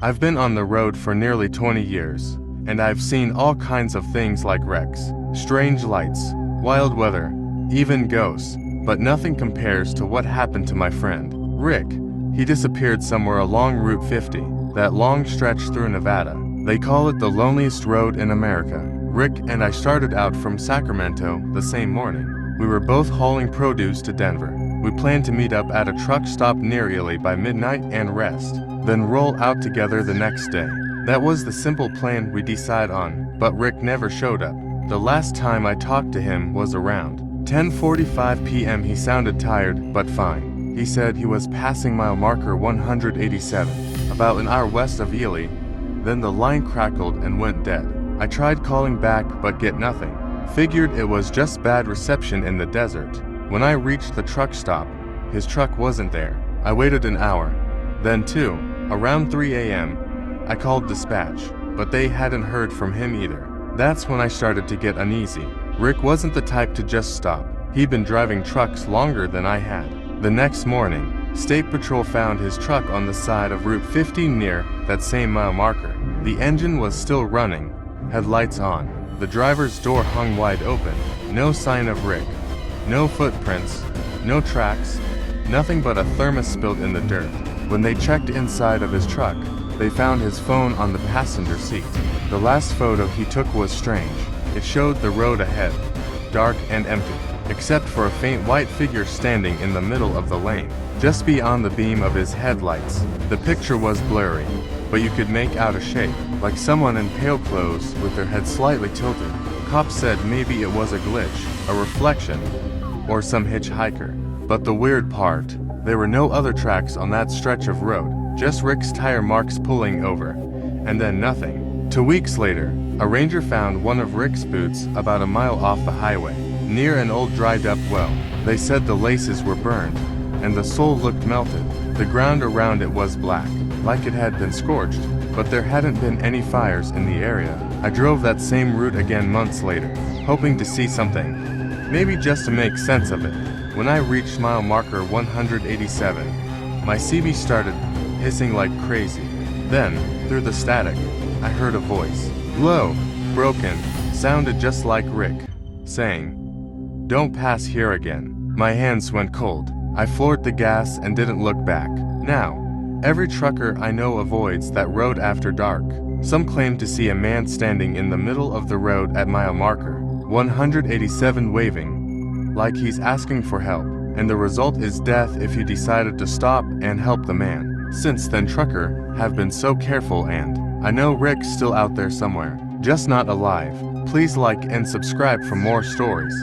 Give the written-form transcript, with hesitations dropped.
I've been on the road for nearly 20 years, and I've seen all kinds of things like wrecks, strange lights, wild weather, even ghosts, but nothing compares to what happened to my friend, Rick. He disappeared somewhere along Route 50, that long stretch through Nevada. They call it the loneliest road in America. Rick and I started out from Sacramento the same morning. We were both hauling produce to Denver. We planned to meet up at a truck stop near Ely by midnight and rest, then roll out together the next day. That was the simple plan we decided on, but Rick never showed up. The last time I talked to him was around 10:45 p.m. He sounded tired, but fine. He said he was passing mile marker 187, about an hour west of Ely. Then the line crackled and went dead. I tried calling back but get nothing. Figured it was just bad reception in the desert. When I reached the truck stop, his truck wasn't there. I waited an hour. Then two, around 3 a.m., I called dispatch, but they hadn't heard from him either. That's when I started to get uneasy. Rick wasn't the type to just stop. He'd been driving trucks longer than I had. The next morning, State Patrol found his truck on the side of Route 50 near that same mile marker. The engine was still running, had lights on. The driver's door hung wide open. No sign of Rick. No footprints, no tracks, nothing but a thermos spilled in the dirt. When they checked inside of his truck, they found his phone on the passenger seat. The last photo he took was strange. It showed the road ahead, dark and empty, except for a faint white figure standing in the middle of the lane, just beyond the beam of his headlights. The picture was blurry, but you could make out a shape, like someone in pale clothes with their head slightly tilted. Cops said maybe it was a glitch, a reflection, or some hitchhiker. But the weird part, there were no other tracks on that stretch of road, just Rick's tire marks pulling over, and then nothing. 2 weeks later, a ranger found one of Rick's boots about a mile off the highway, near an old dried-up well. They said the laces were burned, and the sole looked melted. The ground around it was black, like it had been scorched, but there hadn't been any fires in the area. I drove that same route again months later, hoping to see something, maybe just to make sense of it. When I reached mile marker 187, my CB started hissing like crazy. Then, through the static, I heard a voice. Low, broken, sounded just like Rick, saying, "Don't pass here again." My hands went cold. I floored the gas and didn't look back. Now, every trucker I know avoids that road after dark. Some claim to see a man standing in the middle of the road at mile marker 187 waving, like he's asking for help, and the result is death if you decided to stop and help the man. Since then, trucker have been so careful, and I know Rick's still out there somewhere, just not alive. Please like and subscribe for more stories.